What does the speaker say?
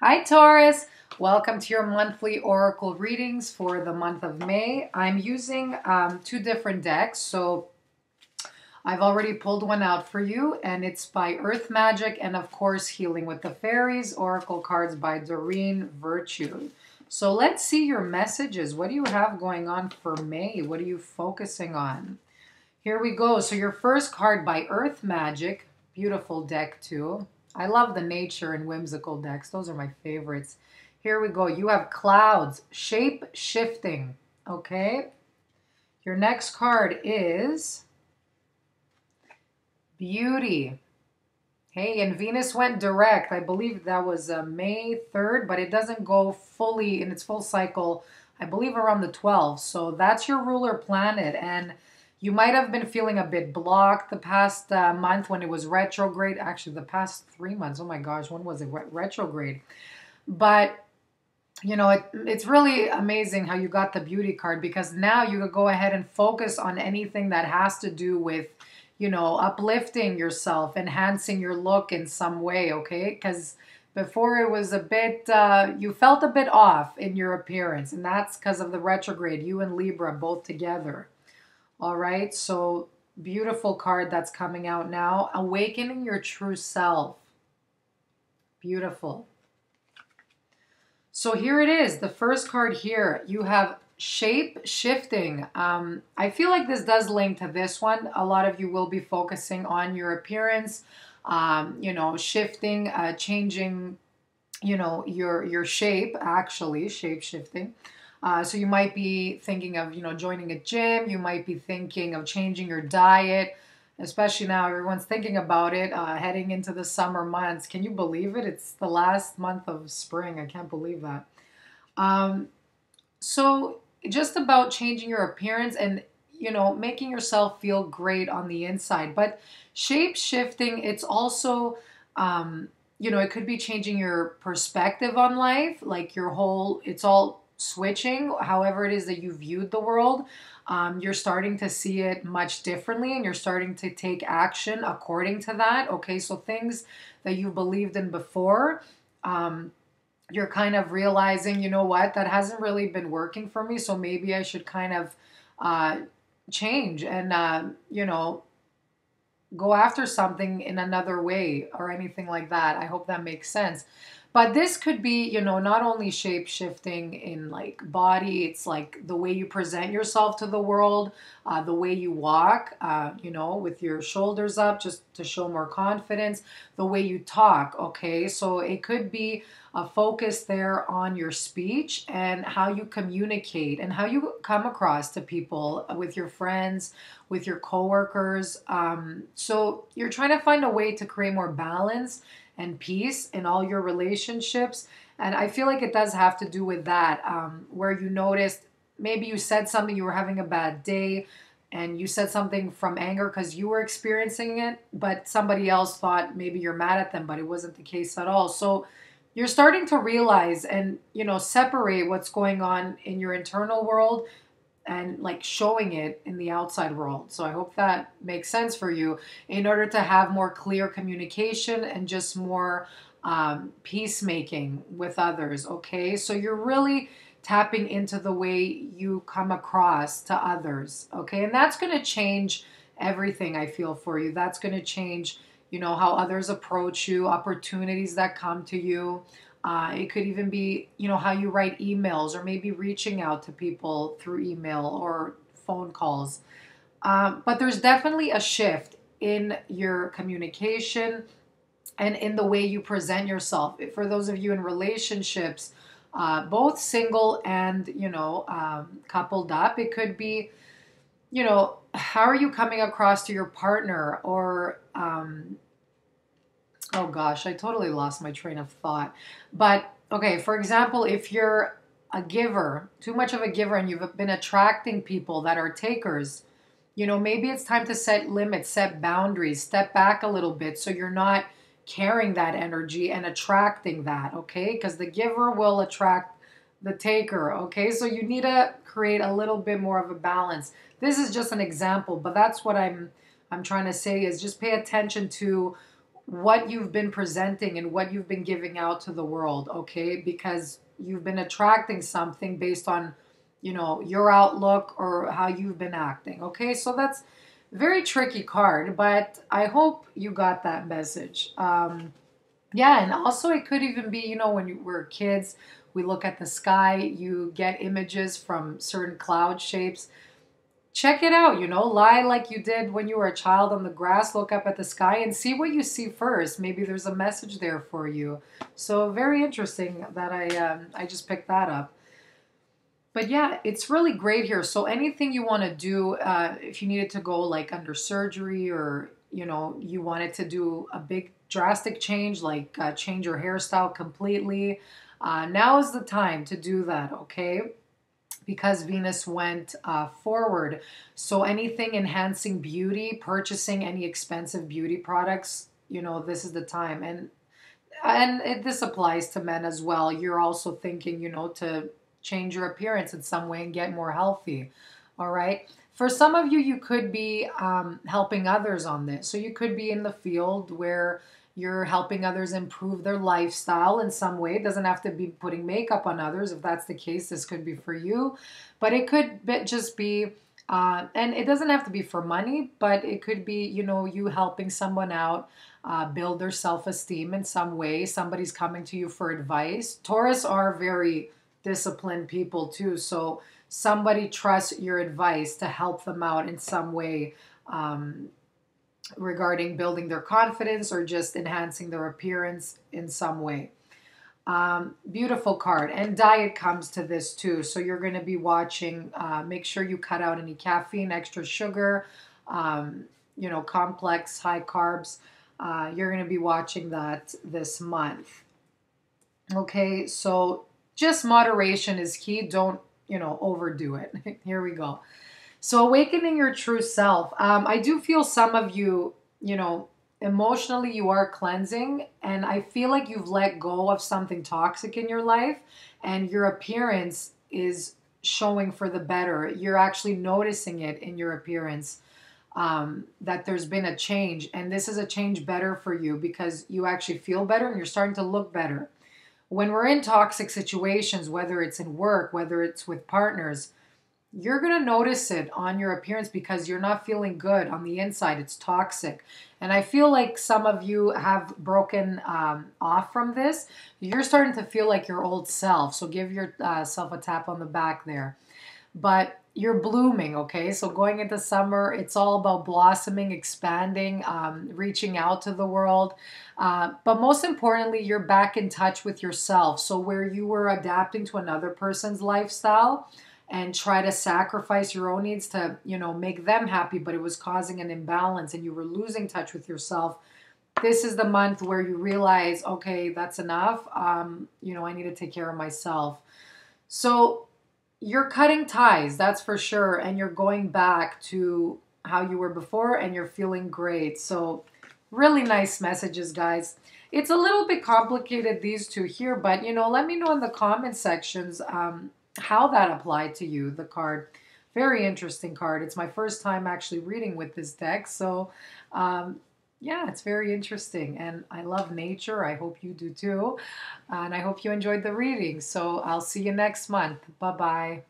Hi Taurus, welcome to your monthly oracle readings for the month of May. I'm using two different decks, so I've already pulled one out for you, and it's by Earth Magic and of course Healing with the Fairies, oracle cards by Doreen Virtue. So let's see your messages. What do you have going on for May? What are you focusing on? Here we go. So your first card by Earth Magic, beautiful deck too. I love the nature and whimsical decks. Those are my favorites. Here we go. You have clouds, shape shifting. Okay. Your next card is beauty. Hey, and Venus went direct. I believe that was May 3rd, but it doesn't go fully in its full cycle, I believe around the 12th. So that's your ruler planet. And you might have been feeling a bit blocked the past month when it was retrograde. Actually, the past 3 months. Oh my gosh, when was it retrograde? But, you know, it's really amazing how you got the beauty card, because now you could go ahead and focus on anything that has to do with, you know, uplifting yourself, enhancing your look in some way, okay? Because before it was a bit, you felt a bit off in your appearance, and that's because of the retrograde, you and Libra both together. All right, so beautiful card that's coming out now. Awakening your true self. Beautiful. So here it is, the first card here. You have shape shifting. I feel like this does link to this one. A lot of you will be focusing on your appearance, you know, shifting, changing, you know, your shape, actually, shape shifting. So you might be thinking of, you know, joining a gym. You might be thinking of changing your diet, especially now everyone's thinking about it, heading into the summer months. Can you believe it? It's the last month of spring. I can't believe that. So just about changing your appearance and, you know, making yourself feel great on the inside. But shape shifting, it's also, you know, it could be changing your perspective on life, like your whole, it's all switching, however it is that you viewed the world. You're starting to see it much differently, and you're starting to take action according to that. Okay, so things that you believed in before, you're kind of realizing, you know what, that hasn't really been working for me, so maybe I should kind of change and, you know, go after something in another way or anything like that. I hope that makes sense. But this could be, you know, not only shape shifting in like body, it's like the way you present yourself to the world, the way you walk, you know, with your shoulders up just to show more confidence, the way you talk, okay? So it could be a focus there on your speech and how you communicate and how you come across to people, with your friends, with your coworkers. So you're trying to find a way to create more balance and peace in all your relationships. And I feel like it does have to do with that, where you noticed maybe you said something, you were having a bad day, and you said something from anger because you were experiencing it, but somebody else thought maybe you're mad at them, but it wasn't the case at all. So you're starting to realize and, you know, separate what's going on in your internal world and like showing it in the outside world. So I hope that makes sense for you, in order to have more clear communication and just more peacemaking with others. Okay, so you're really tapping into the way you come across to others. Okay, and that's going to change everything, I feel, for you. That's going to change, you know, how others approach you, opportunities that come to you. It could even be, you know, how you write emails, or maybe reaching out to people through email or phone calls. But there's definitely a shift in your communication and in the way you present yourself. For those of you in relationships, both single and, you know, coupled up, it could be, you know, how are you coming across to your partner, or, oh gosh, I totally lost my train of thought. But okay, for example, if you're a giver, too much of a giver, and you've been attracting people that are takers, you know, maybe it's time to set limits, set boundaries, step back a little bit so you're not carrying that energy and attracting that, okay? Because the giver will attract the taker, okay? So you need to create a little bit more of a balance. This is just an example, but that's what I'm trying to say, is just pay attention to what you've been presenting and what you've been giving out to the world, okay? Because you've been attracting something based on, your outlook or how you've been acting, okay? So that's very tricky card, but I hope you got that message. Yeah, and also it could even be, when we're kids, we look at the sky, you get images from certain cloud shapes. Check it out, lie like you did when you were a child on the grass, look up at the sky and see what you see first. Maybe there's a message there for you. So very interesting that I just picked that up. But yeah, it's really great here. So anything you want to do, if you needed to go like under surgery, or you wanted to do a big drastic change, like change your hairstyle completely, now is the time to do that, okay? Because Venus went forward. So anything enhancing beauty, purchasing any expensive beauty products, this is the time. This applies to men as well. You're also thinking, to change your appearance in some way and get more healthy. All right. For some of you, you could be helping others on this. So you could be in the field where you're helping others improve their lifestyle in some way. It doesn't have to be putting makeup on others. If that's the case, this could be for you. But it could just be, and it doesn't have to be for money, but it could be, you helping someone out, build their self-esteem in some way. Somebody's coming to you for advice. Taurus are very disciplined people too. So somebody trusts your advice to help them out in some way, regarding building their confidence or just enhancing their appearance in some way. Beautiful card. And diet comes to this too. So you're going to be watching, make sure you cut out any caffeine, extra sugar, complex, high carbs. You're going to be watching that this month. Okay, so just moderation is key. Don't, overdo it. Here we go. So awakening your true self. I do feel some of you, emotionally you are cleansing, and I feel like you've let go of something toxic in your life, and your appearance is showing for the better. You're actually noticing it in your appearance, that there's been a change, and this is a change better for you because you actually feel better and you're starting to look better. When we're in toxic situations, whether it's in work, whether it's with partners, you're going to notice it on your appearance because you're not feeling good on the inside. It's toxic. And I feel like some of you have broken off from this. You're starting to feel like your old self. So give yourself a tap on the back there. But you're blooming, okay? So going into summer, it's all about blossoming, expanding, reaching out to the world. But most importantly, you're back in touch with yourself. So where you were adapting to another person's lifestyle and try to sacrifice your own needs to, make them happy, but it was causing an imbalance and you were losing touch with yourself. This is the month where you realize, okay, that's enough. I need to take care of myself. So you're cutting ties, that's for sure. And you're going back to how you were before and you're feeling great. So really nice messages, guys. It's a little bit complicated, these two here, but, let me know in the comment sections, how that applied to you, the card. Very interesting card. It's my first time actually reading with this deck. So, yeah, it's very interesting. And I love nature. I hope you do too. And I hope you enjoyed the reading. So I'll see you next month. Bye-bye.